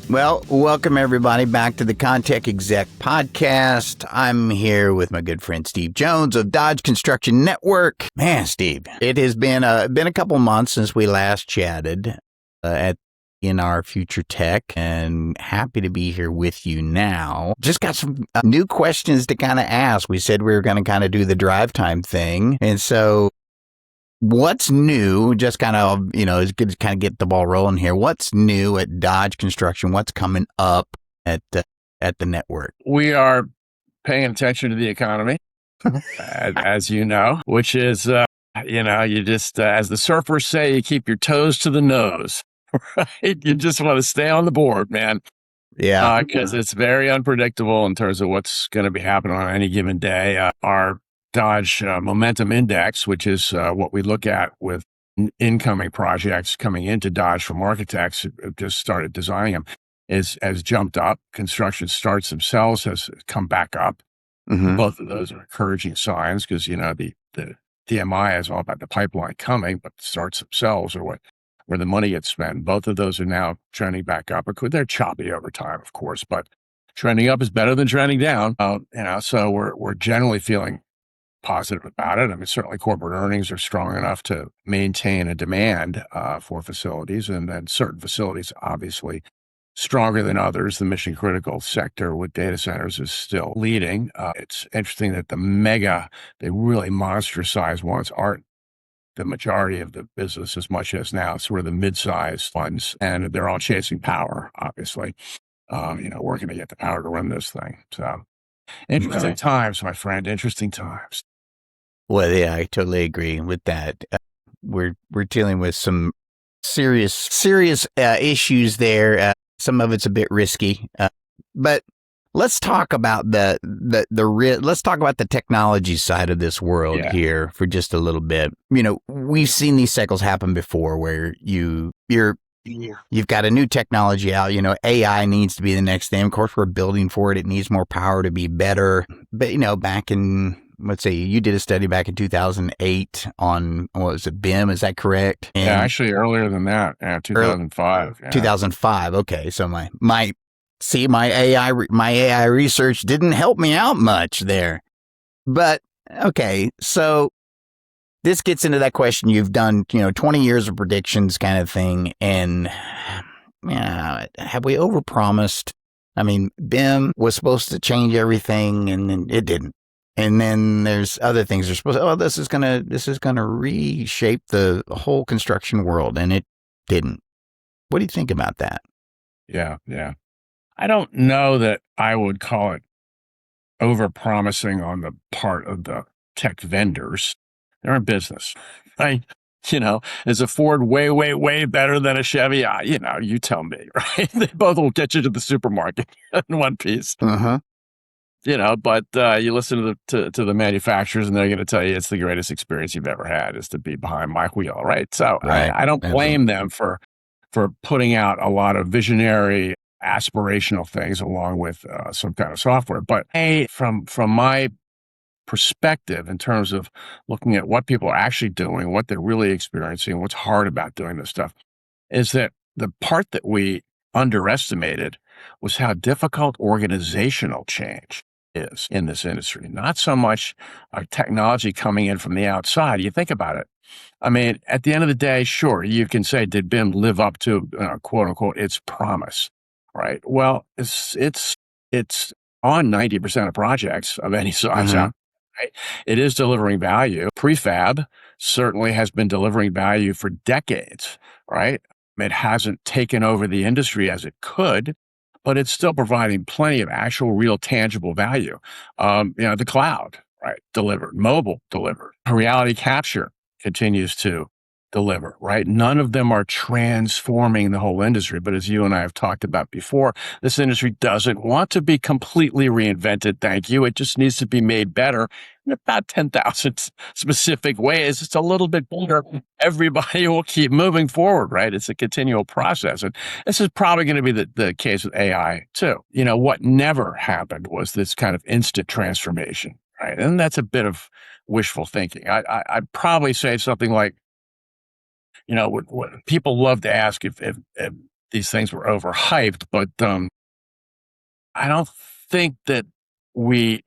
Well, welcome everybody back to the Contech Exec Podcast. I'm here with my good friend Steve Jones of Dodge Construction Network. Man, Steve, it has been a couple months since we last chatted in our Future Tech, and happy to be here with you now. Just got some new questions to kind of ask. We said we were going to kind of do the drive time thing, and so what's new? Just kind of, it's good to kind of get the ball rolling here. What's new at Dodge Construction? What's coming up at the network? We are paying attention to the economy, as you know, which is, you just, as the surfers say, you keep your toes to the nose, right? You just want to stay on the board, man. Yeah. Because it's very unpredictable in terms of what's going to be happening on any given day. Our Dodge Momentum Index, which is what we look at with incoming projects coming into Dodge from architects who just started designing them, has jumped up. Construction starts themselves has come back up. Mm-hmm. Both of those are encouraging signs because, the DMI is all about the pipeline coming, but starts themselves are where the money gets spent. Both of those are now trending back up. They're choppy over time, of course, but trending up is better than trending down. So we're generally feeling positive about it. I mean, certainly corporate earnings are strong enough to maintain a demand for facilities, and then certain facilities obviously stronger than others. The mission critical sector with data centers is still leading. It's interesting that the really monster size ones aren't the majority of the business as much as now sort of the mid-sized ones, and they're all chasing power, obviously, working to get the power to run this thing. So interesting times, my friend, interesting times. Well, yeah, I totally agree with that. We're dealing with some serious issues there. Some of it's a bit risky, but let's talk about let's talk about the technology side of this world here for just a little bit. We've seen these cycles happen before, where you've got a new technology out. AI needs to be the next thing. Of course, we're building for it. It needs more power to be better. But back in, let's say, you did a study back in 2008 on, what was it, BIM? Is that correct? And actually earlier than that, 2005. 2005. Okay, so my AI research didn't help me out much there. But okay, so this gets into that question. You've done 20 years of predictions kind of thing, and have we overpromised? I mean, BIM was supposed to change everything, and then it didn't. And then there's other things they're supposed to, this is gonna reshape the whole construction world, and it didn't. What do you think about that? Yeah. I don't know that I would call it overpromising on the part of the tech vendors. They're in business, right? Is a Ford way, way, way better than a Chevy? You tell me, right? They both will get you to the supermarket in one piece. Uh-huh. But you listen to the manufacturers, and they're going to tell you it's the greatest experience you've ever had is to be behind my wheel, right? So right. I don't blame them for putting out a lot of visionary, aspirational things along with some kind of software. But from my perspective, in terms of looking at what people are actually doing, what they're really experiencing, what's hard about doing this stuff, is that the part that we underestimated was how difficult organizational change is in this industry. Not so much technology coming in from the outside. You think about it. I mean, at the end of the day, sure, you can say, did BIM live up to quote unquote its promise, right? Well, it's on 90% of projects of any size out. Right? It is delivering value. Prefab certainly has been delivering value for decades, right? It hasn't taken over the industry as it could, but it's still providing plenty of actual, real, tangible value. The cloud, right, delivered, mobile delivered, reality capture continues to deliver, right? None of them are transforming the whole industry. But as you and I have talked about before, this industry doesn't want to be completely reinvented. Thank you. It just needs to be made better in about 10,000 specific ways. It's a little bit better. Everybody will keep moving forward, right? It's a continual process. And this is probably going to be the case with AI too. What never happened was this kind of instant transformation, right? And that's a bit of wishful thinking. I'd probably say something like, what people love to ask if these things were overhyped, but I don't think that we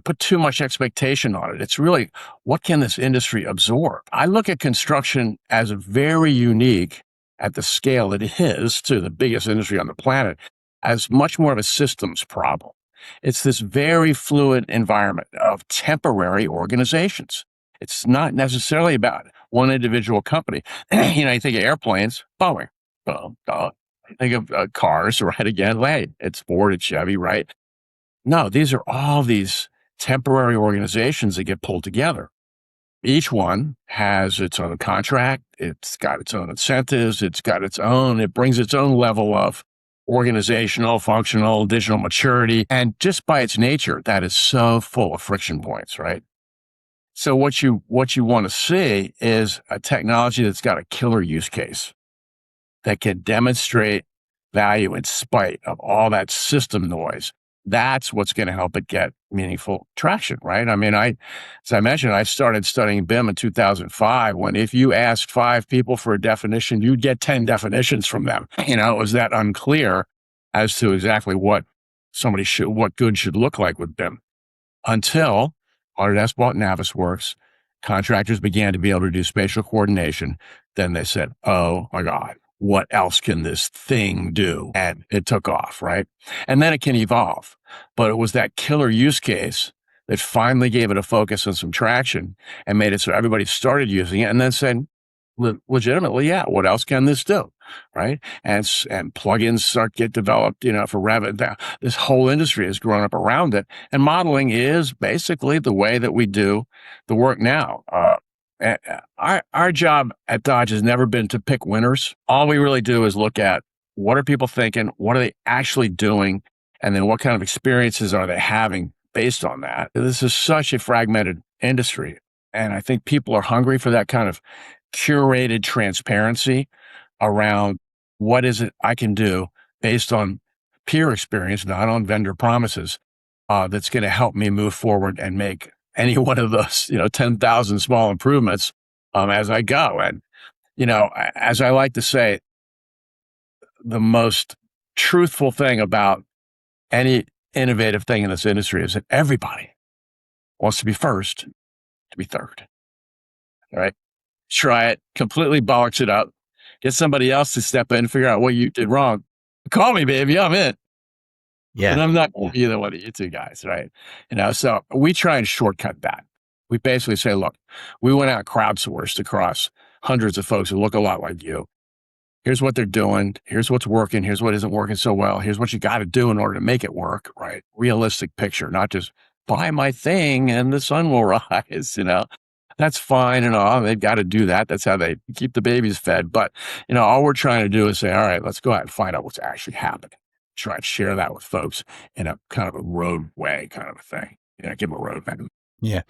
put too much expectation on it. It's really, what can this industry absorb? I look at construction as very unique at the scale it is to the biggest industry on the planet, as much more of a systems problem. It's this very fluid environment of temporary organizations. It's not necessarily about one individual company. You think of airplanes, Boeing. Think of cars, right? Again, it's Ford, it's Chevy, right? No, these are all these temporary organizations that get pulled together. Each one has its own contract. It's got its own incentives. It brings its own level of organizational, functional, digital maturity. And just by its nature, that is so full of friction points, right? So what you want to see is a technology that's got a killer use case that can demonstrate value in spite of all that system noise. That's what's going to help it get meaningful traction, right? I mean, as I mentioned, I started studying BIM in 2005, when if you asked 5 people for a definition, you'd get 10 definitions from them. It was that unclear as to exactly what good should look like with BIM, until Autodesk bought Navisworks. Contractors began to be able to do spatial coordination. Then they said, oh my God, what else can this thing do? And it took off, right? And then it can evolve. But it was that killer use case that finally gave it a focus and some traction and made it so everybody started using it, and then said, legitimately, yeah, what else can this do? Right? And plugins get developed, for Revit. This whole industry has grown up around it. And modeling is basically the way that we do the work now. Our job at Dodge has never been to pick winners. All we really do is look at, what are people thinking? What are they actually doing? And then what kind of experiences are they having based on that? This is such a fragmented industry. And I think people are hungry for that kind of curated transparency around, what is it I can do based on peer experience, not on vendor promises, that's going to help me move forward and make any one of those, 10,000 small improvements as I go. And, as I like to say, the most truthful thing about any innovative thing in this industry is that everybody wants to be first, to be third. All right. Try it, completely bollocks it up, get somebody else to step in and figure out what you did wrong. Call me, baby. I'm in. Yeah. And I'm not either one of you two guys, right? So we try and shortcut that. We basically say, look, we went out crowdsourced across hundreds of folks who look a lot like you. Here's what they're doing. Here's what's working. Here's what isn't working so well. Here's what you got to do in order to make it work, right? Realistic picture, not just buy my thing and the sun will rise, That's fine and all. They've got to do that. That's how they keep the babies fed. But, all we're trying to do is say, all right, let's go out and find out what's actually happening. Try and share that with folks in a kind of a roadway kind of a thing. Give them a roadmap. Yeah.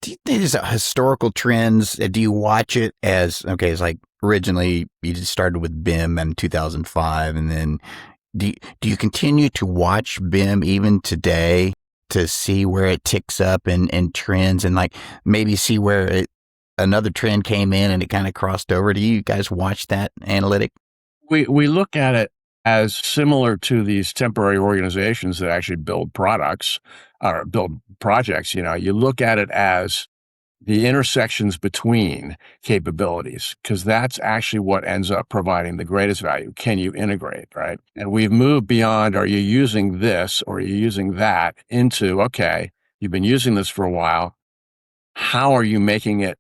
Do you think there's historical trends? Do you watch it as, okay, it's like originally you just started with BIM in 2005, and then do you continue to watch BIM even today to see where it ticks up and trends, and like maybe see where another trend came in and it kind of crossed over? Do you guys watch that analytic? We look at it as similar to these temporary organizations that actually build products or build projects. You look at it as the intersections between capabilities, because that's actually what ends up providing the greatest value. Can you integrate, right? And we've moved beyond, are you using this or are you using that, into, okay, you've been using this for a while. How are you making it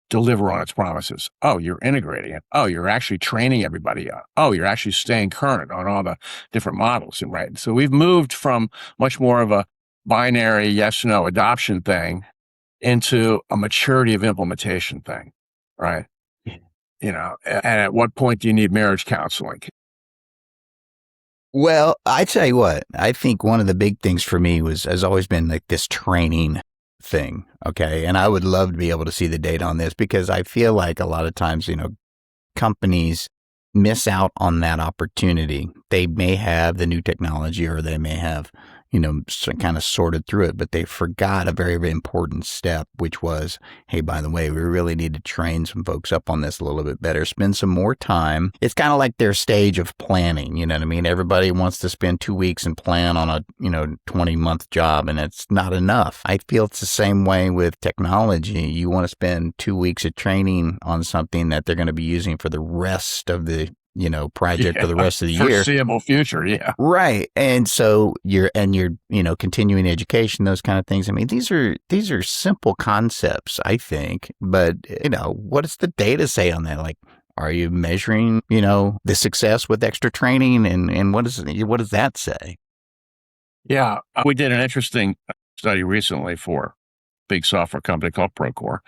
deliver on its promises? Oh, you're integrating it. Oh, you're actually training everybody up. Oh, you're actually staying current on all the different models. And right. So we've moved from much more of a binary yes, no adoption thing into a maturity of implementation thing. Right. And at what point do you need marriage counseling? Well, I tell you what, I think one of the big things for me has always been like this training thing. Okay. And I would love to be able to see the data on this because I feel like a lot of times, companies miss out on that opportunity. They may have the new technology or they may have, kind of sorted through it, but they forgot a very, very important step, which was, hey, by the way, we really need to train some folks up on this a little bit better, spend some more time. It's kind of like their stage of planning. You know what I mean? Everybody wants to spend 2 weeks and plan on a, 20-month job, and it's not enough. I feel it's the same way with technology. You want to spend 2 weeks of training on something that they're going to be using for the rest of the project for the rest of the year. Foreseeable future, yeah. Right. And so you're continuing education, those kind of things. I mean, these are simple concepts, I think, but what does the data say on that? Like, are you measuring, the success with extra training and what does that say? Yeah. We did an interesting study recently for a big software company called Procore.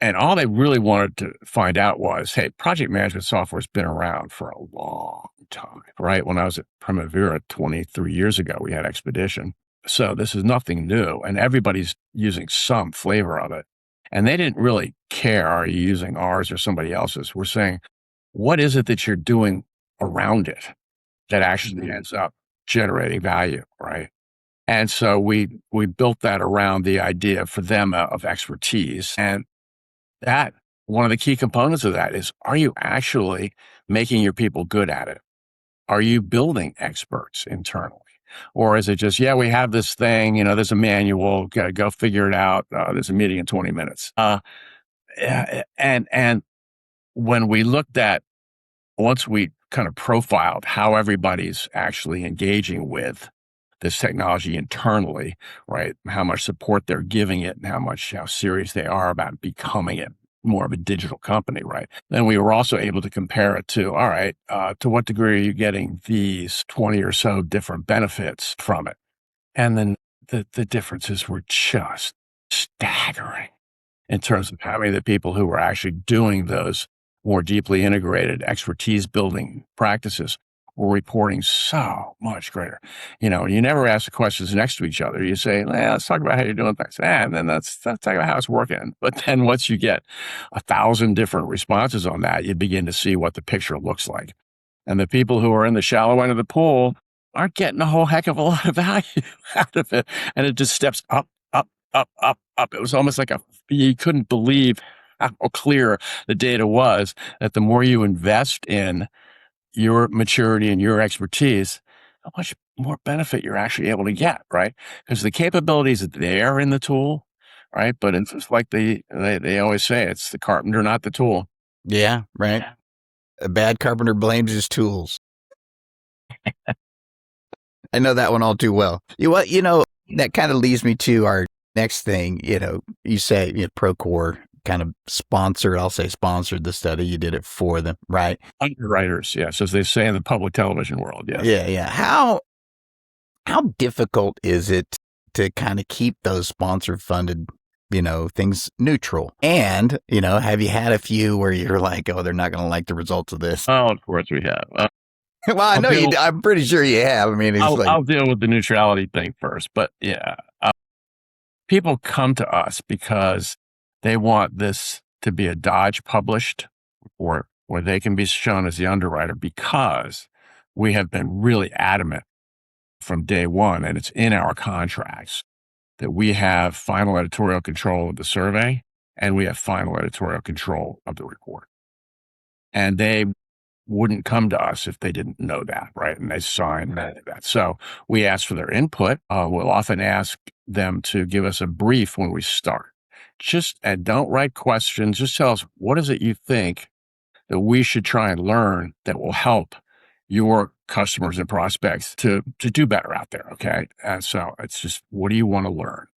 And all they really wanted to find out was, hey, project management software has been around for a long time, right? When I was at Primavera 23 years ago, we had Expedition. So this is nothing new, and everybody's using some flavor of it. And they didn't really care, are you using ours or somebody else's? We're saying, what is it that you're doing around it that actually ends up generating value, right? And so we built that around the idea for them of expertise. And that one of the key components of that is, are you actually making your people good at it? Are you building experts internally? Or is it just, yeah, we have this thing, there's a manual, go figure it out. There's a meeting in 20 minutes. And when we looked at, once we kind of profiled how everybody's actually engaging with this technology internally, right? How much support they're giving it and how serious they are about becoming it more of a digital company, right? Then we were also able to compare it to, all right, to what degree are you getting these 20 or so different benefits from it? And then the differences were just staggering in terms of how many of the people who were actually doing those more deeply integrated expertise building practices were reporting so much greater. You never ask the questions next to each other. You say, let's talk about how you're doing things. And then let's talk about how it's working. But then once you get 1,000 different responses on that, you begin to see what the picture looks like. And the people who are in the shallow end of the pool aren't getting a whole heck of a lot of value out of it. And it just steps up, up, up, up, up. It was almost like you couldn't believe how clear the data was, that the more you invest in your maturity and your expertise, how much more benefit you're actually able to get, right? Because the capabilities are there in the tool, right? But it's just like they always say, it's the carpenter, not the tool. Yeah, right. Yeah. A bad carpenter blames his tools. I know that one all too well. That kind of leads me to our next thing. You say Procore kind of sponsored the study. You did it for them, right? Underwriters, yes, as they say in the public television world, yes. Yeah. How difficult is it to kind of keep those sponsor funded, things neutral? And, have you had a few where you're like, oh, they're not going to like the results of this? Oh, of course we have. Well, I know I'm pretty sure you have. I mean, I'll deal with the neutrality thing first, but yeah, people come to us because they want this to be a Dodge published report where they can be shown as the underwriter, because we have been really adamant from day one, and it's in our contracts, that we have final editorial control of the survey and we have final editorial control of the report. And they wouldn't come to us if they didn't know that, right? And they sign that. So we ask for their input. We'll often ask them to give us a brief when we start. And don't write questions. Just tell us, what is it you think that we should try and learn that will help your customers and prospects to do better out there, okay? And so it's just, what do you want to learn?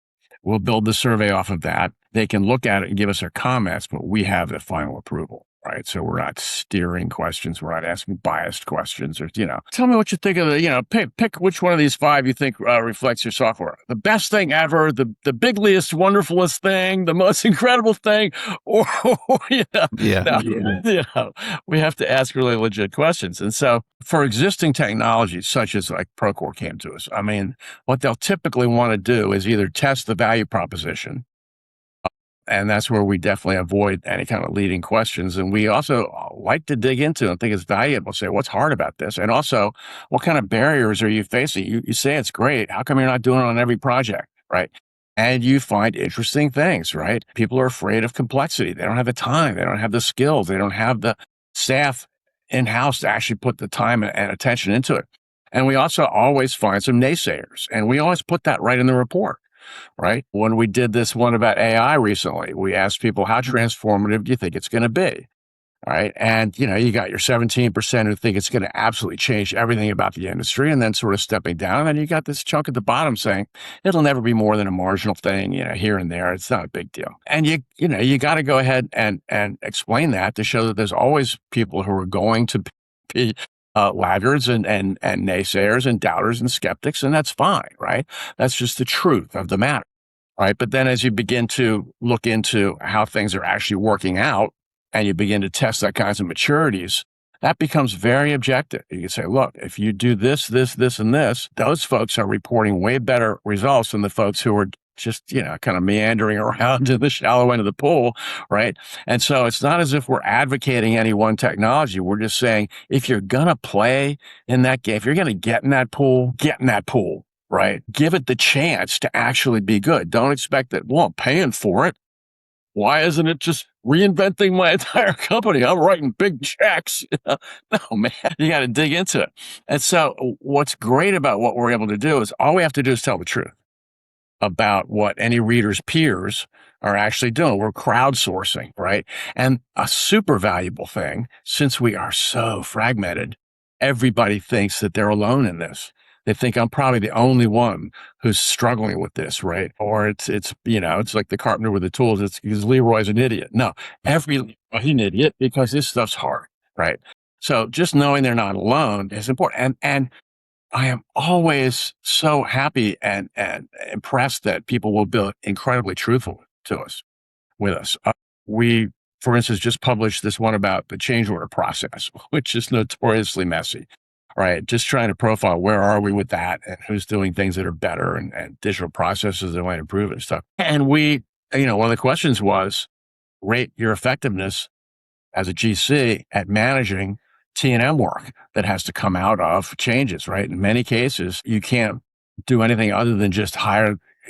We'll build the survey off of that. They can look at it and give us their comments, but we have the final approval. right? So we're not steering questions. We're not asking biased questions or, tell me what you think of pick which one of these five you think reflects your software. The best thing ever, the bigliest, wonderfulest thing, the most incredible thing, or, Yeah. no, we have to ask really legit questions. And so for existing technologies, such as like Procore came to us, I mean, what they'll typically want to do is either test the value proposition, and that's where we definitely avoid any kind of leading questions. And we also like to dig into and think it's valuable. Say, what's hard about this? And also, what kind of barriers are you facing? You say it's great. How come you're not doing it on every project? Right. And you find interesting things, right? People are afraid of complexity. They don't have the time. They don't have the skills. They don't have the staff in house to actually put the time and attention into it. And we also always find some naysayers. And we always put that right in the report. Right. When we did this one about AI recently, we asked people, how transformative do you think it's going to be? Right. And, you got your 17% who think it's going to absolutely change everything about the industry and then sort of stepping down. And then you got this chunk at the bottom saying it'll never be more than a marginal thing, here and there. It's not a big deal. And you got to go ahead and explain that to show that there's always people who are going to be laggards and naysayers and doubters and skeptics. And that's fine. Right. That's just the truth of the matter. Right. But then as you begin to look into how things are actually working out, and you begin to test that kinds of maturities, that becomes very objective. You can say, look, if you do this, this, this, and this, those folks are reporting way better results than the folks who are just, kind of meandering around in the shallow end of the pool, right? And so it's not as if we're advocating any one technology. We're just saying, if you're going to play in that game, if you're going to get in that pool, get in that pool, right? Give it the chance to actually be good. Don't expect that, well, I'm paying for it. Why isn't it just reinventing my entire company? I'm writing big checks. No, man, you got to dig into it. And so what's great about what we're able to do is all we have to do is tell the truth about what any reader's peers are actually doing. We're crowdsourcing, right? And a super valuable thing, since we are so fragmented, everybody thinks that they're alone in this. They think I'm probably the only one who's struggling with this, right? Or it's like the carpenter with the tools. It's because Leroy's an idiot. No, everybody's an idiot because this stuff's hard, right? So just knowing they're not alone is important. And I am always so happy and impressed that people will be incredibly truthful to us, with us. We, for instance, just published this one about the change order process, which is notoriously messy. Right. Just trying to profile where are we with that and who's doing things that are better and digital processes that might improve and stuff. And we, one of the questions was rate your effectiveness as a GC at managing T&M work that has to come out of changes, right? In many cases, you can't do anything other than just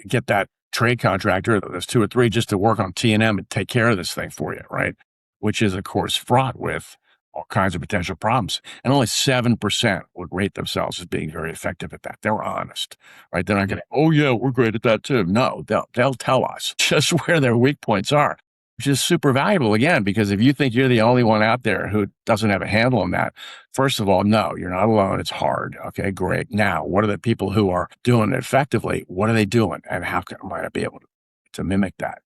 get that trade contractor, there's two or three, just to work on T&M and take care of this thing for you, right? Which is, of course, fraught with all kinds of potential problems. And only 7% would rate themselves as being very effective at that. They were honest, right? They're not going to, oh yeah, we're great at that too. No, they'll tell us just where their weak points are, which is super valuable again, because if you think you're the only one out there who doesn't have a handle on that, first of all, no, you're not alone. It's hard. Okay, great. Now, what are the people who are doing it effectively? What are they doing? And how might I be able to mimic that?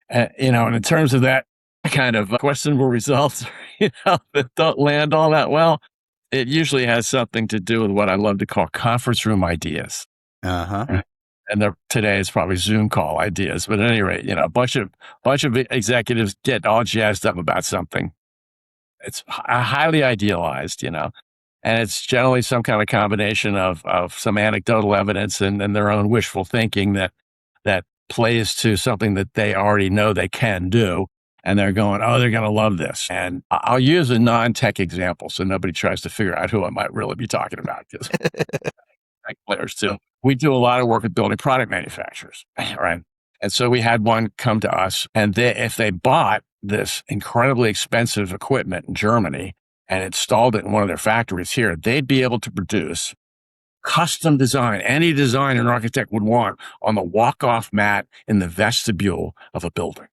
And in terms of that kind of questionable results, that don't land all that well, it usually has something to do with what I love to call conference room ideas. Uh-huh. And today is probably Zoom call ideas. But at any rate, a bunch of executives get all jazzed up about something. It's highly idealized, and it's generally some kind of combination of some anecdotal evidence and their own wishful thinking that plays to something that they already know they can do. And they're going, oh, they're going to love this. And I'll use a non-tech example so nobody tries to figure out who I might really be talking about, because tech players too. We do a lot of work with building product manufacturers, right? And so we had one come to us, and if they bought this incredibly expensive equipment in Germany and installed it in one of their factories here, they'd be able to produce custom design, any design an architect would want on the walk-off mat in the vestibule of a building.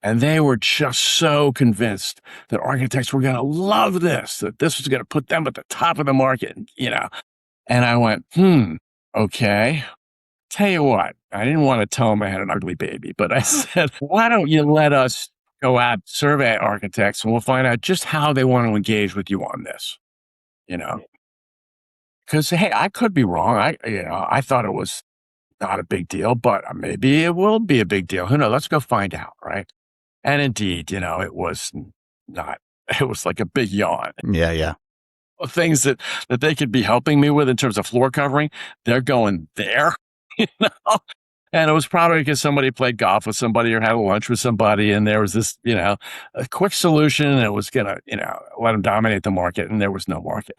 And they were just so convinced that architects were going to love this, that this was going to put them at the top of the market, And I went, okay. Tell you what, I didn't want to tell them I had an ugly baby, but I said, why don't you let us go out, survey architects, and we'll find out just how they want to engage with you on this, you know, because, hey, I could be wrong. I thought it was not a big deal, but maybe it will be a big deal. Who knows? Let's go find out. Right. And indeed, it was not, it was like a big yawn. Yeah, yeah. Things that they could be helping me with in terms of floor covering, they're going there, you know? And it was probably because somebody played golf with somebody or had lunch with somebody, and there was this, a quick solution that was gonna, let them dominate the market, and there was no market.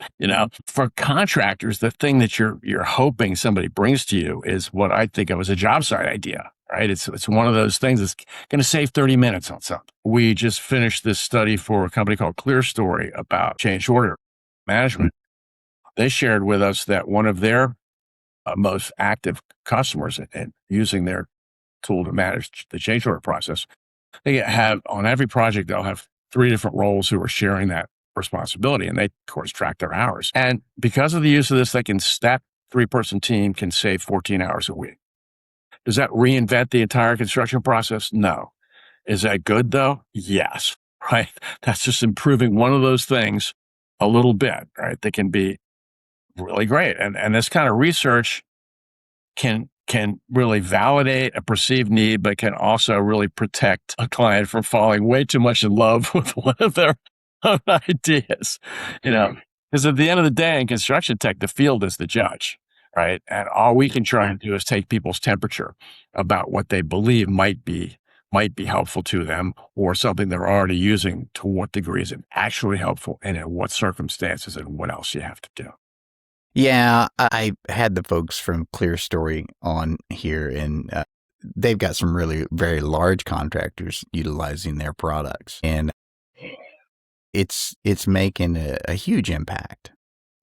For contractors, the thing that you're hoping somebody brings to you is what I think of as a job site idea, right? It's one of those things that's going to save 30 minutes on something. We just finished this study for a company called ClearStory about change order management. They shared with us that one of their most active customers and using their tool to manage the change order process, they have on every project, they'll have 3 different roles who are sharing that responsibility. And they, of course, track their hours. And because of the use of this, that 3-person team can save 14 hours a week. Does that reinvent the entire construction process? No. Is that good though? Yes. Right. That's just improving one of those things a little bit, right? That can be really great. And this kind of research can really validate a perceived need, but can also really protect a client from falling way too much in love with one of their own ideas, because at the end of the day in construction tech, the field is the judge, right? And all we can try and do is take people's temperature about what they believe might be helpful to them, or something they're already using, to what degree is it actually helpful, and in what circumstances, and what else you have to do. Yeah, I had the folks from ClearStory on here, and they've got some really very large contractors utilizing their products, and it's making a huge impact.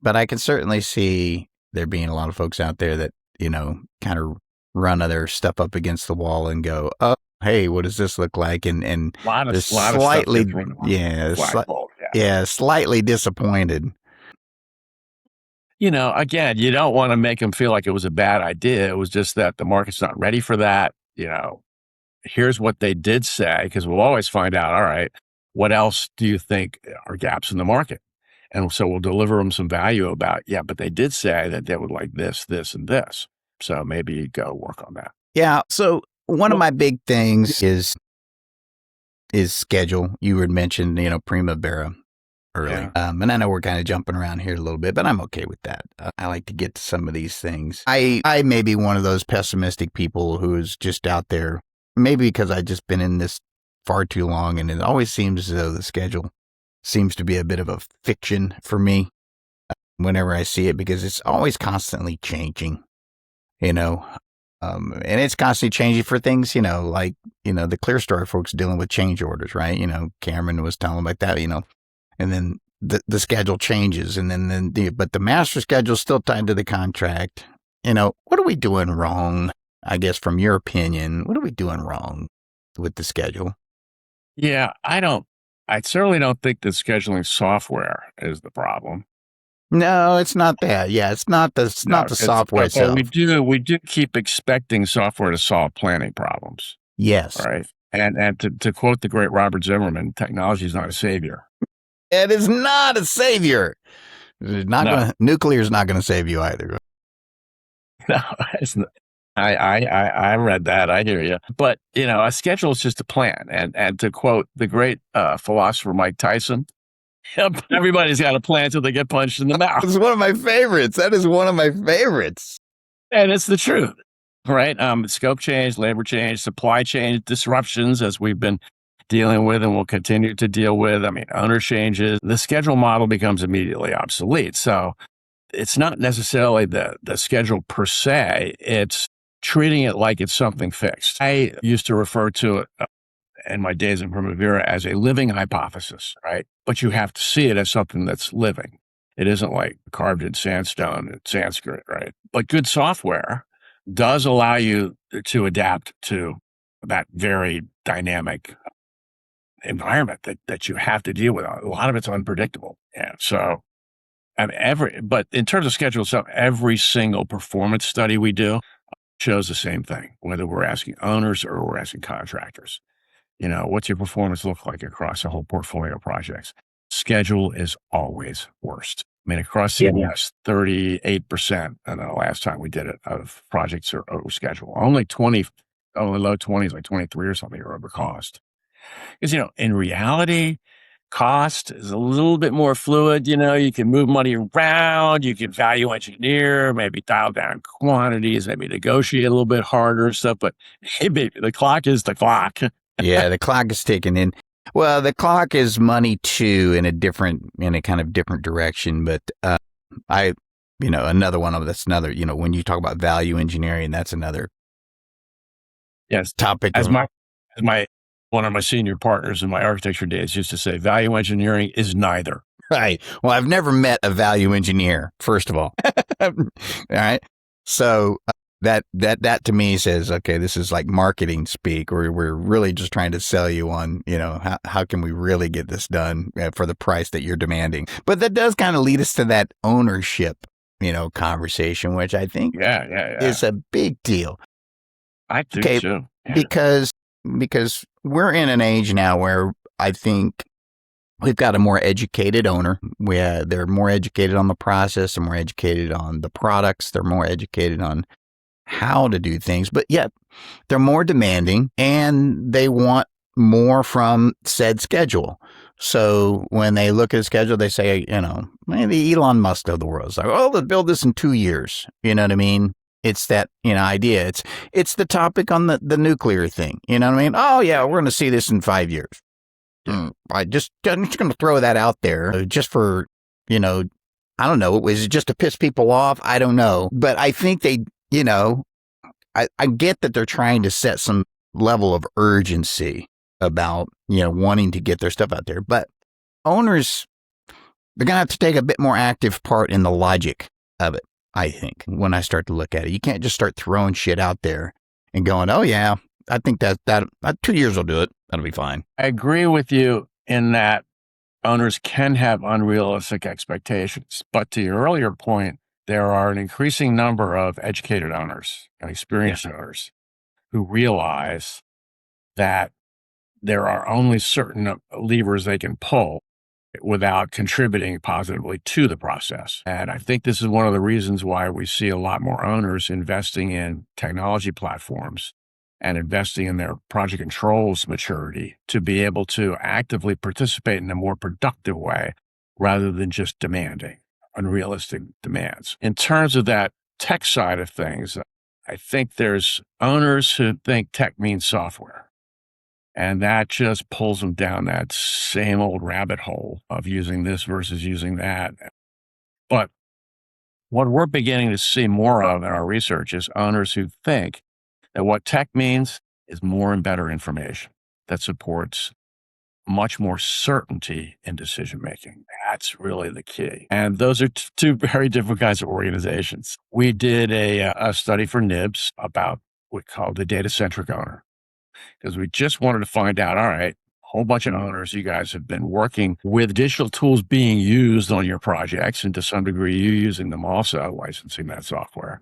But I can certainly see there being a lot of folks out there that, kind of run other stuff up against the wall and go, oh, hey, what does this look like? And A lot of slightly, stuff slightly disappointed. Again, you don't want to make them feel like it was a bad idea. It was just that the market's not ready for that. Here's what they did say, because we'll always find out, all right, what else do you think are gaps in the market? And so we'll deliver them some value about, but they did say that they would like this, this, and this. So maybe you go work on that. Yeah. So one of my big things is schedule. You had mentioned, Primavera early. Yeah. And I know we're kind of jumping around here a little bit, but I'm okay with that. I like to get to some of these things. I may be one of those pessimistic people who is just out there, maybe because I've just been in this far too long, and it always seems as though the schedule seems to be a bit of a fiction for me whenever I see it, because it's always constantly changing, and it's constantly changing for things, like, the ClearStory folks dealing with change orders, right? Cameron was telling about that, and then the schedule changes, and then but the master schedule is still tied to the contract. What are we doing wrong? I guess from your opinion, what are we doing wrong with the schedule? Yeah, I certainly don't think the scheduling software is the problem. No, it's not that. Yeah, it's not the software itself. We do keep expecting software to solve planning problems. Yes. Right. And to quote the great Robert Zimmerman, technology is not a savior. It is not a savior. Nuclear is not going to save you either. No, it's not. I read that. I hear you. But, a schedule is just a plan. And to quote the great philosopher Mike Tyson, everybody's got a plan till they get punched in the mouth. It's one of my favorites. That is one of my favorites. And it's the truth, right? Scope change, labor change, supply chain disruptions, as we've been dealing with and will continue to deal with. Owner changes. The schedule model becomes immediately obsolete. So it's not necessarily the schedule per se. It's treating it like it's something fixed. I used to refer to it in my days in Primavera as a living hypothesis, right? But you have to see it as something that's living. It isn't like carved in sandstone and Sanskrit, right? But good software does allow you to adapt to that very dynamic environment that you have to deal with. A lot of it's unpredictable. And so but in terms of schedule itself, every single performance study we do shows the same thing, whether we're asking owners or we're asking contractors. What's your performance look like across a whole portfolio of projects? Schedule is always worst. I mean, across the US, 38%, and the last time we did it, of projects are over schedule. Only low 20s, like 23 or something, are over cost. Because, in reality, cost is a little bit more fluid. You can move money around, you can value engineer, maybe dial down quantities, maybe negotiate a little bit harder and stuff. But hey, baby, the clock is the clock. Yeah, the clock is ticking in. Well, the clock is money too, in a kind of different direction. But another one of that's another. When you talk about value engineering, that's another topic. As one of my senior partners in my architecture days used to say, value engineering is neither. Right. Well, I've never met a value engineer, first of all. All right. So that to me says, okay, this is like marketing speak, or we're really just trying to sell you on, how can we really get this done for the price that you're demanding? But that does kind of lead us to that ownership, conversation, which I think is a big deal. I think so. Yeah. Because we're in an age now where I think we've got a more educated owner. They're more educated on the process, they're more educated on the products, they're more educated on how to do things, but yet they're more demanding and they want more from said schedule. So when they look at a schedule, they say, maybe Elon Musk of the world is like, oh, let's build this in 2 years. You know what I mean? It's that, idea. It's the topic on the nuclear thing. You know what I mean? Oh yeah, we're going to see this in 5 years. I'm just going to throw that out there just for, I don't know. Is it just to piss people off? I don't know. But I think they, I get that they're trying to set some level of urgency about, wanting to get their stuff out there. But owners, they're going to have to take a bit more active part in the logic of it, I think, when I start to look at it. You can't just start throwing shit out there and going, oh, yeah, I think that 2 years will do it. That'll be fine. I agree with you in that owners can have unrealistic expectations. But to your earlier point, there are an increasing number of educated owners and experienced owners who realize that there are only certain levers they can pull without contributing positively to the process. And I think this is one of the reasons why we see a lot more owners investing in technology platforms and investing in their project controls maturity to be able to actively participate in a more productive way rather than just demanding unrealistic demands. In terms of that tech side of things, I think there's owners who think tech means software. And that just pulls them down that same old rabbit hole of using this versus using that. But what we're beginning to see more of in our research is owners who think that what tech means is more and better information that supports much more certainty in decision making. That's really the key. And those are two very different kinds of organizations. We did a study for NIBS about what we call the data-centric owner, because we just wanted to find out, all right, a whole bunch of owners, you guys have been working with digital tools being used on your projects, and to some degree, you using them also, licensing that software.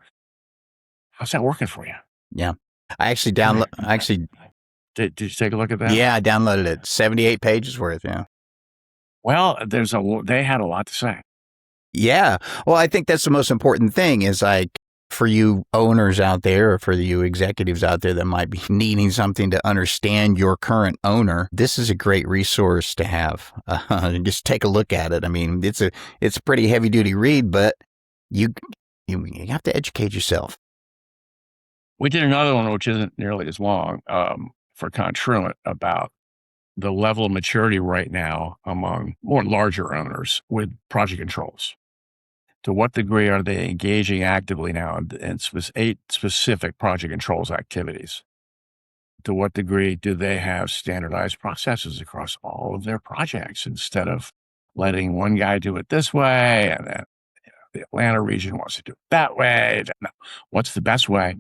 How's that working for you? Yeah. I actually Did you take a look at that? Yeah, I downloaded it. 78 pages worth, yeah. Well, they had a lot to say. Yeah. Well, I think that's the most important thing is like for you owners out there or for you executives out there that might be needing something to understand your current owner, this is a great resource to have. Just take a look at it. I mean, it's a pretty heavy duty read, but you have to educate yourself. We did another one, which isn't nearly as long, for Contraluent about the level of maturity right now among more larger owners with project controls. To what degree are they engaging actively now in 8 specific project controls activities? To what degree do they have standardized processes across all of their projects instead of letting one guy do it this way and then the Atlanta region wants to do it that way? No. What's the best way?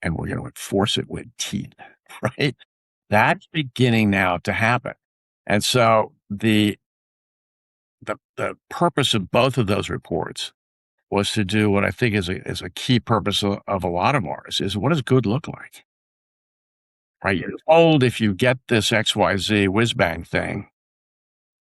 And we're going to enforce it with teeth, right? That's beginning now to happen. And so the purpose of both of those reports was to do what I think is a key purpose of a lot of ours is what does good look like? right? You're told if you get this XYZ whiz bang thing,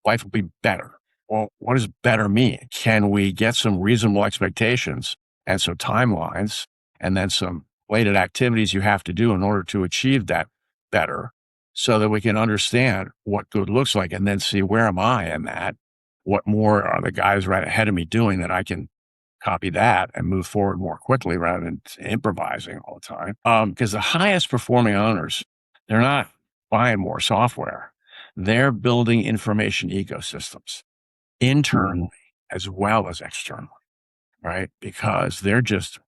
life will be better. Well, what does better mean? Can we get some reasonable expectations and some timelines and then some related activities you have to do in order to achieve that better so that we can understand what good looks like and then see where am I in that? What more are the guys right ahead of me doing that I can copy that and move forward more quickly rather than improvising all the time? Because the highest performing owners, they're not buying more software. They're building information ecosystems internally as well as externally, right? Because they're just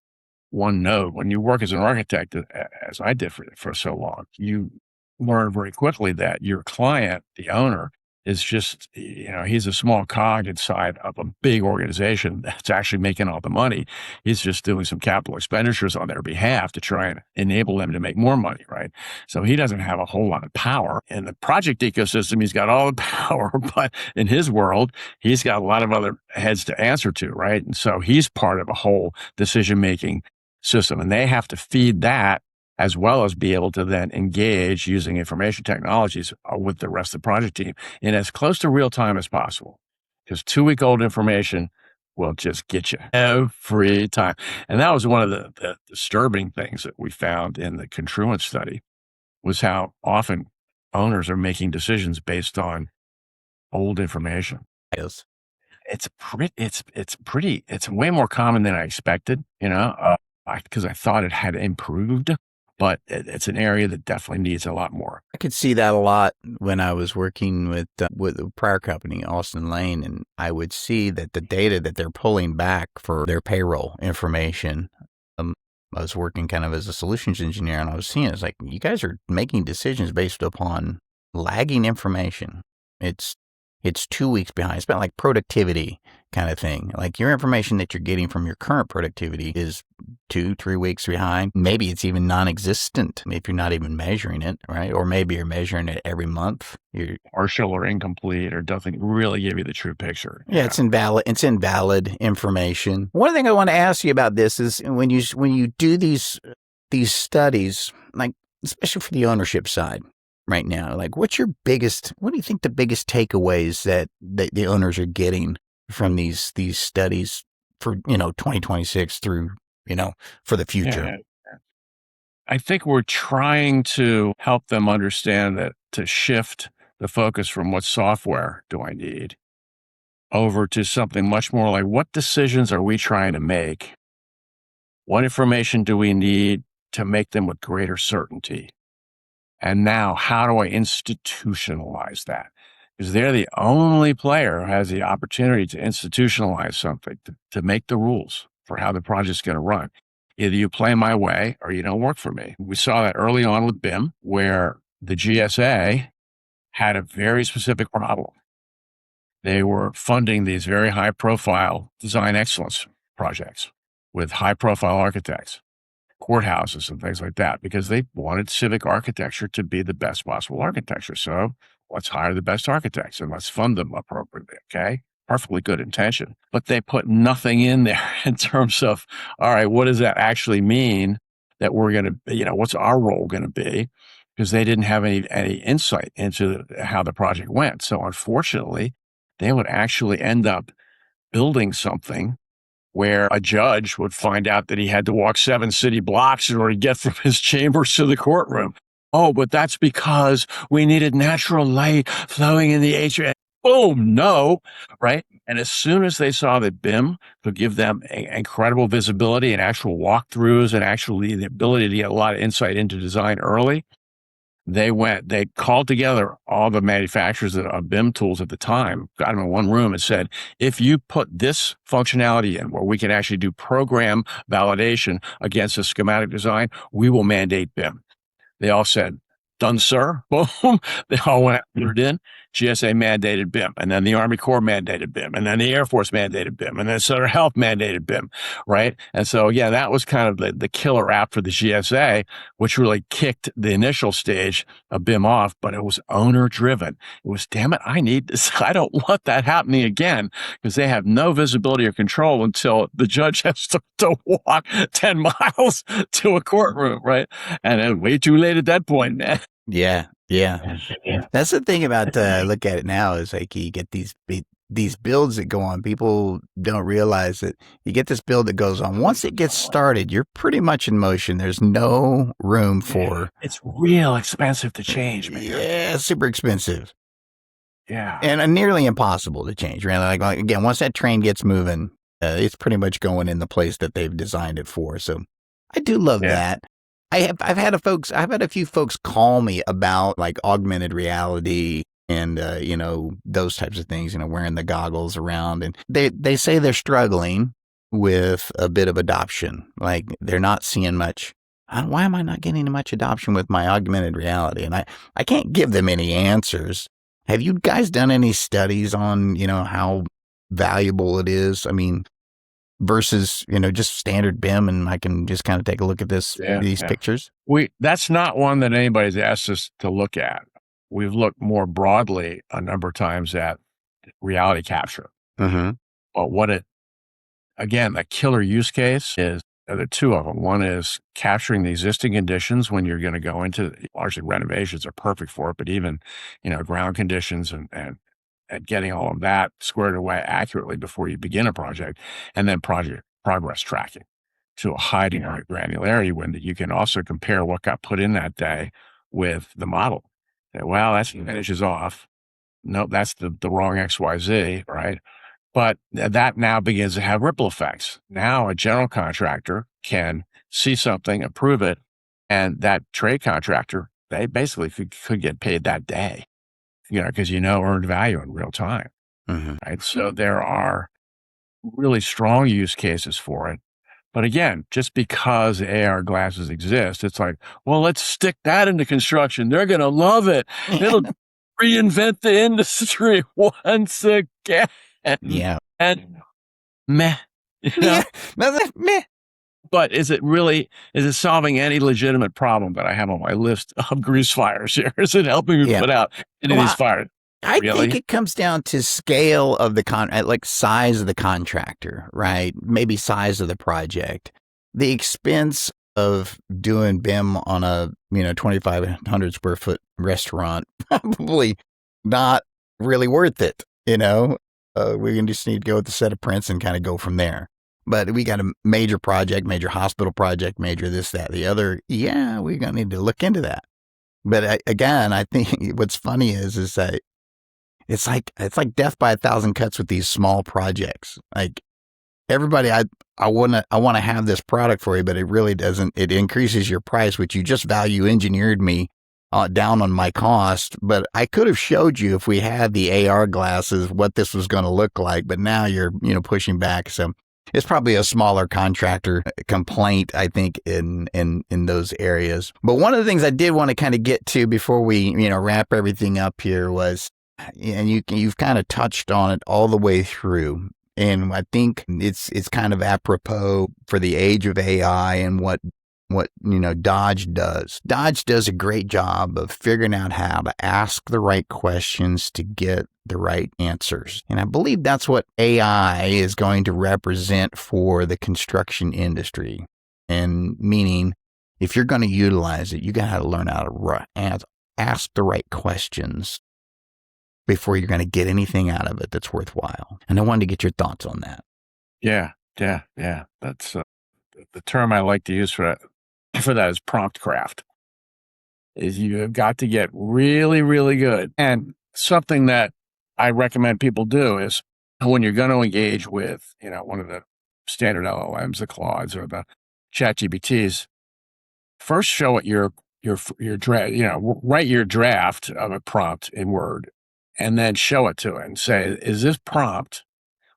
one node. When you work as an architect, as I did for so long, you learn very quickly that your client, the owner, is just, he's a small cog inside of a big organization that's actually making all the money. He's just doing some capital expenditures on their behalf to try and enable them to make more money, right? So he doesn't have a whole lot of power. In the project ecosystem, he's got all the power, but in his world, he's got a lot of other heads to answer to, right? And so he's part of a whole decision-making system, and they have to feed that as well as be able to then engage using information technologies with the rest of the project team in as close to real time as possible. Because 2-week-old information will just get you every time. And that was one of the disturbing things that we found in the congruence study was how often owners are making decisions based on old information. Yes. It's way more common than I expected, because I thought it had improved, but it's an area that definitely needs a lot more. I could see that a lot when I was working with a prior company, Austin Lane, and I would see that the data that they're pulling back for their payroll information. I was working kind of as a solutions engineer, and I was seeing it's like you guys are making decisions based upon lagging information. It's 2 weeks behind. It's about like productivity kind of thing. Like your information that you're getting from your current productivity is 2-3 weeks behind. Maybe it's even non-existent if you're not even measuring it, right? Or maybe you're measuring it every month. You're partial or incomplete or doesn't really give you the true picture. Yeah, it's invalid. It's invalid information. One thing I want to ask you about this is when you do these studies, like especially for the ownership side right now, like what do you think the biggest takeaways that the owners are getting from these studies for 2026 through for the future? Yeah. I think we're trying to help them understand that to shift the focus from what software do I need over to something much more like what decisions are we trying to make? What information do we need to make them with greater certainty? And now, how do I institutionalize that? Because they're the only player who has the opportunity to institutionalize something, to make the rules for how the project's going to run. Either you play my way or you don't work for me. We saw that early on with BIM, where the GSA had a very specific problem. They were funding these very high-profile design excellence projects with high-profile architects, courthouses and things like that, because they wanted civic architecture to be the best possible architecture. So let's hire the best architects and let's fund them appropriately, okay? Perfectly good intention. But they put nothing in there in terms of, all right, what does that actually mean that we're going to, what's our role going to be? Because they didn't have any insight into how the project went. So unfortunately, they would actually end up building something where a judge would find out that he had to walk 7 city blocks in order to get from his chambers to the courtroom. Oh, but that's because we needed natural light flowing in the atrium. Boom, no, right? And as soon as they saw that BIM could give them incredible visibility and actual walkthroughs and actually the ability to get a lot of insight into design early, they called together all the manufacturers of BIM tools at the time, got them in one room and said, if you put this functionality in where we can actually do program validation against a schematic design, we will mandate BIM. They all said, done, sir. Boom. They all went it in. GSA mandated BIM, and then the Army Corps mandated BIM, and then the Air Force mandated BIM, and then Southern Health mandated BIM, right? And so, yeah, that was kind of the killer app for the GSA, which really kicked the initial stage of BIM off, but it was owner driven. It was, damn it, I need this. I don't want that happening again, because they have no visibility or control until the judge has to walk 10 miles to a courtroom, right? And then way too late at that point, man. Yeah. That's the thing about look at it now is like you get these builds that go on. People don't realize that you get this build that goes on. Once it gets started, you're pretty much in motion. There's no room for. It's real expensive to change, man. Yeah, super expensive. Yeah, and nearly impossible to change. Right? Like again, once that train gets moving, it's pretty much going in the place that they've designed it for. So I do love that. I've had a few folks call me about like augmented reality and those types of things, wearing the goggles around, and they say they're struggling with a bit of adoption. Like they're not seeing much. Why am I not getting much adoption with my augmented reality? And I can't give them any answers. Have you guys done any studies on, how valuable it is? I mean, versus, just standard BIM, and I can just kind of take a look at these pictures? That's not one that anybody's asked us to look at. We've looked more broadly a number of times at reality capture. Mm-hmm. But again, the killer use case is, there are two of them. One is capturing the existing conditions when you're going to go into, largely renovations are perfect for it, but even, ground conditions and getting all of that squared away accurately before you begin a project, and then project progress tracking to a high degree of granularity when you can also compare what got put in that day with the model. Well, that's finishes off. Nope, that's the wrong XYZ, right? But that now begins to have ripple effects. Now a general contractor can see something, approve it, and that trade contractor, they basically could get paid that day, because earned value in real time, Mm-hmm. right? So there are really strong use cases for it. But again, just because AR glasses exist, it's like, well, let's stick that into construction. They're going to love it. It'll reinvent the industry once again. Yeah. And meh, Yeah. Meh. But is it solving any legitimate problem that I have on my list of grease fires here? Is it helping me put out any of these fires? I think it comes down to scale of the like size of the contractor, right? Maybe size of the project. The expense of doing BIM on a, 2,500 square foot restaurant, probably not really worth it. We just need to go with the set of prints and kind of go from there. But we got a major project, major hospital project, major this, that, the other. Yeah, we're going to need to look into that. But again, I think what's funny is that it's like death by 1,000 cuts with these small projects. Like everybody, I want to have this product for you, but it really doesn't. It increases your price, which you just value engineered me down on my cost. But I could have showed you if we had the AR glasses what this was going to look like. But now you're pushing back. So it's probably a smaller contractor complaint, I think, in those areas. But one of the things I did want to kind of get to before we wrap everything up here was, and you've kind of touched on it all the way through, and I think it's kind of apropos for the age of AI and what Dodge does. Dodge does a great job of figuring out how to ask the right questions to get the right answers. And I believe that's what AI is going to represent for the construction industry. And meaning, if you're going to utilize it, you got to learn how to ask the right questions before you're going to get anything out of it that's worthwhile. And I wanted to get your thoughts on that. Yeah. That's the term I like to use for that is prompt craft. Is you have got to get really, really good. And something that I recommend people do is when you're going to engage with, one of the standard LLMs, the Claudes or the ChatGPTs, first show it your draft, write your draft of a prompt in Word, and then show it to it and say, is this prompt?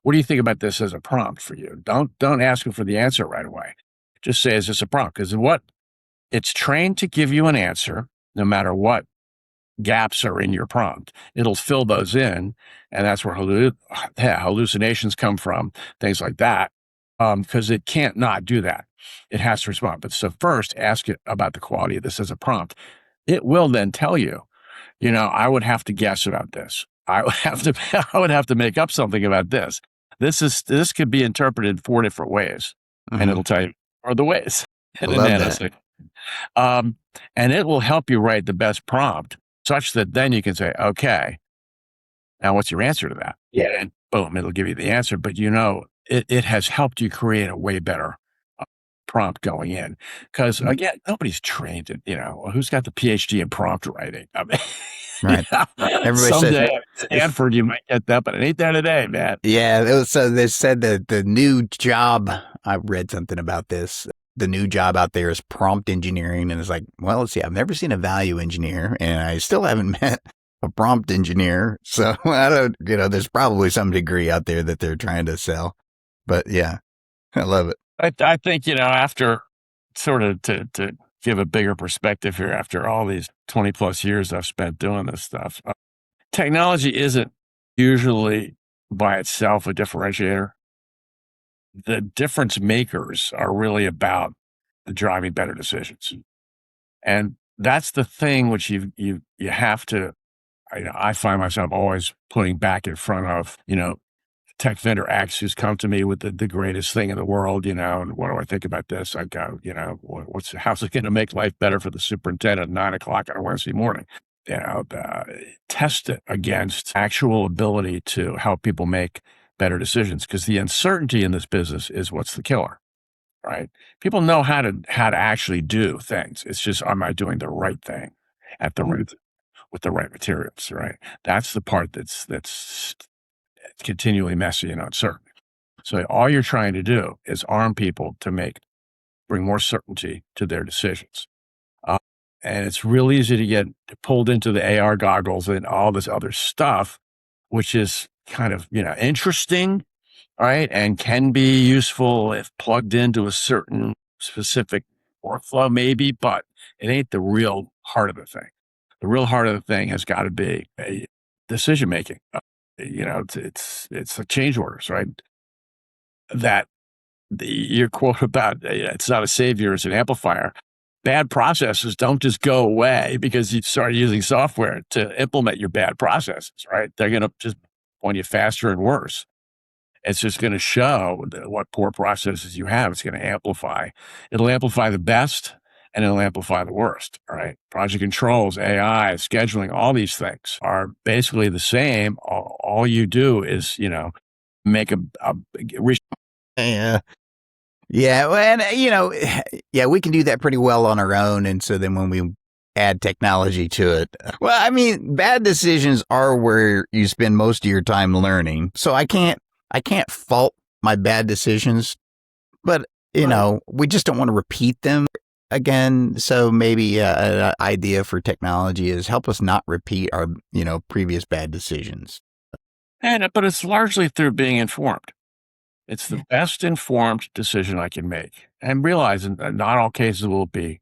What do you think about this as a prompt for you? Don't ask it for the answer right away. Just say, is this a prompt? Because it's trained to give you an answer no matter what gaps are in your prompt. It'll fill those in, and that's where hallucinations come from, things like that, because it can't not do that. It has to respond. But so first, ask it about the quality of this as a prompt. It will then tell you, I would have to guess about this. I would have to make up something about this. This could be interpreted 4 different ways, and it'll tell you are the ways I in a love that. nanosecond. And it will help you write the best prompt such that then you can say, okay, now what's your answer to that? Yeah. And boom, it'll give you the answer. But it has helped you create a way better prompt going in. Because again, nobody's trained in, who's got the PhD in prompt writing? I mean, Right. Everybody someday says, at Stanford, you might get that, but it ain't there today, man. yeah. So they said that the new job, I read something about this. The new job out there is prompt engineering. And it's like, well, let's see, I've never seen a value engineer and I still haven't met a prompt engineer. So I don't, there's probably some degree out there that they're trying to sell. But yeah, I love it. I think, after sort of to give a bigger perspective here, after all these 20 plus years I've spent doing this stuff, technology isn't usually by itself a differentiator. The difference makers are really about driving better decisions. And that's the thing which you have to, I find myself always putting back in front of, tech vendor X who's come to me with the greatest thing in the world, and what do I think about this? I go, how's it going to make life better for the superintendent at 9:00 on a Wednesday morning? Test it against actual ability to help people make better decisions, because the uncertainty in this business is what's the killer, right? People know how to actually do things. It's just, am I doing the right thing at the right with the right materials, right? That's the part that's continually messy and uncertain. So all you're trying to do is arm people to bring more certainty to their decisions. And it's real easy to get pulled into the AR goggles and all this other stuff, which is kind of, interesting, right? And can be useful if plugged into a certain specific workflow, maybe, but it ain't the real heart of the thing. The real heart of the thing has got to be a decision-making. It's the change orders, right? That your quote about it's not a savior, it's an amplifier. Bad processes don't just go away because you started using software to implement your bad processes, right? They're going to just point you faster and worse. It's just going to show what poor processes you have. It's going to amplify. It'll amplify the best and it'll amplify the worst, right? Project controls, AI, scheduling, all these things are basically the same. All you do is, make Yeah. Yeah. Well, and, yeah, we can do that pretty well on our own. And so then when we add technology to it, well, I mean, bad decisions are where you spend most of your time learning. So I can't fault my bad decisions, but, we just don't want to repeat them again. So maybe an idea for technology is help us not repeat our, previous bad decisions. but it's largely through being informed. It's the best informed decision I can make. And realizing that not all cases will be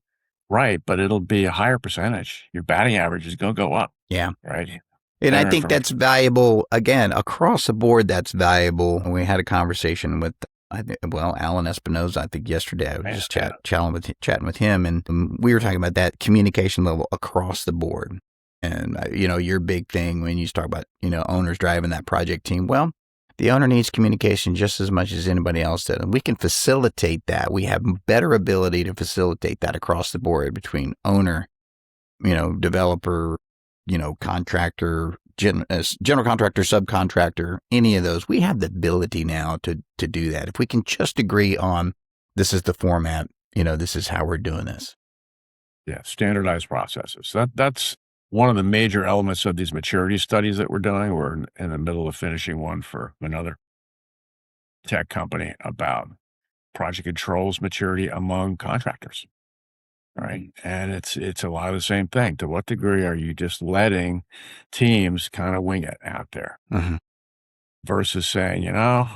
right, but it'll be a higher percentage. Your batting average is going to go up. Yeah. Right. And I think that's valuable, again, across the board. That's valuable. We had a conversation with, Alan Espinoza, I think yesterday. I was just chatting with him, and we were talking about that communication level across the board. And, your big thing when you talk about, owners driving that project team, well, the owner needs communication just as much as anybody else does. And we can facilitate that. We have better ability to facilitate that across the board between owner, developer, contractor, general contractor, subcontractor, any of those. We have the ability now to do that. If we can just agree on this is the format, this is how we're doing this. Yeah, standardized processes. That's one of the major elements of these maturity studies that we're doing. We're in the middle of finishing one for another tech company about project controls maturity among contractors. Right. And it's a lot of the same thing. To what degree are you just letting teams kind of wing it out there? Mm-hmm. versus saying,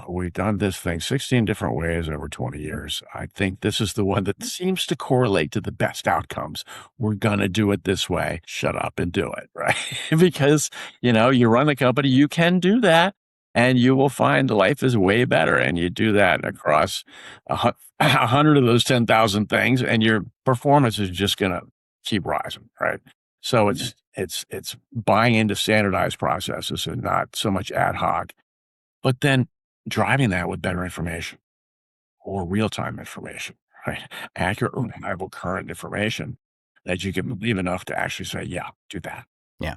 we've done this thing 16 different ways over 20 years. I think this is the one that seems to correlate to the best outcomes. We're going to do it this way. Shut up and do it, right? Because, you run the company, you can do that, and you will find life is way better. And you do that across 100 of those 10,000 things, and your performance is just going to keep rising, right? So it's buying into standardized processes and not so much ad hoc, but then driving that with better information or real-time information, right? Accurate, reliable, current information that you can believe enough to actually say, yeah, do that. Yeah.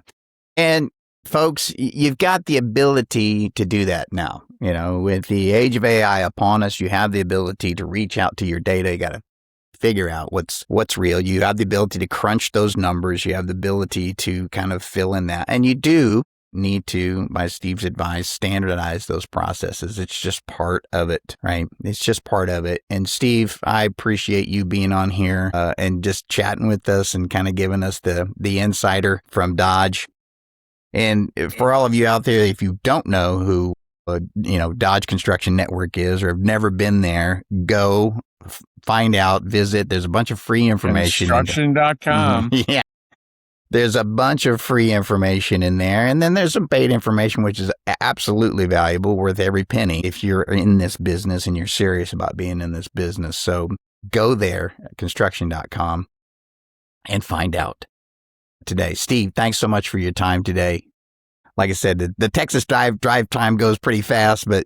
And folks, you've got the ability to do that now. With the age of AI upon us, you have the ability to reach out to your data. You got to figure out what's real. You have the ability to crunch those numbers. You have the ability to kind of fill in that. And you do need to, by Steve's advice, standardize those processes. It's just part of it, right? It's just part of it. And Steve, I appreciate you being on here and just chatting with us and kind of giving us the insider from Dodge. And for all of you out there, if you don't know who Dodge Construction Network is or have never been there, go find out, visit. There's a bunch of free information. Construction.com. Yeah. There's a bunch of free information in there. And then there's some paid information, which is absolutely valuable, worth every penny if you're in this business and you're serious about being in this business. So go there, construction.com, and find out today. Steve, thanks so much for your time today. Like I said, the Texas drive time goes pretty fast, but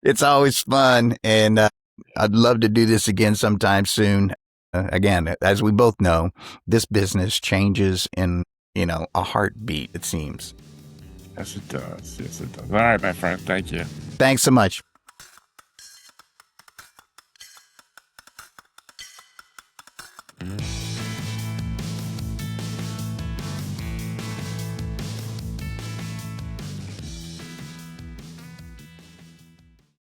it's always fun. And I'd love to do this again sometime soon. Again, as we both know, this business changes in, a heartbeat, it seems. Yes, it does. Yes, it does. All right, my friend. Thank you. Thanks so much.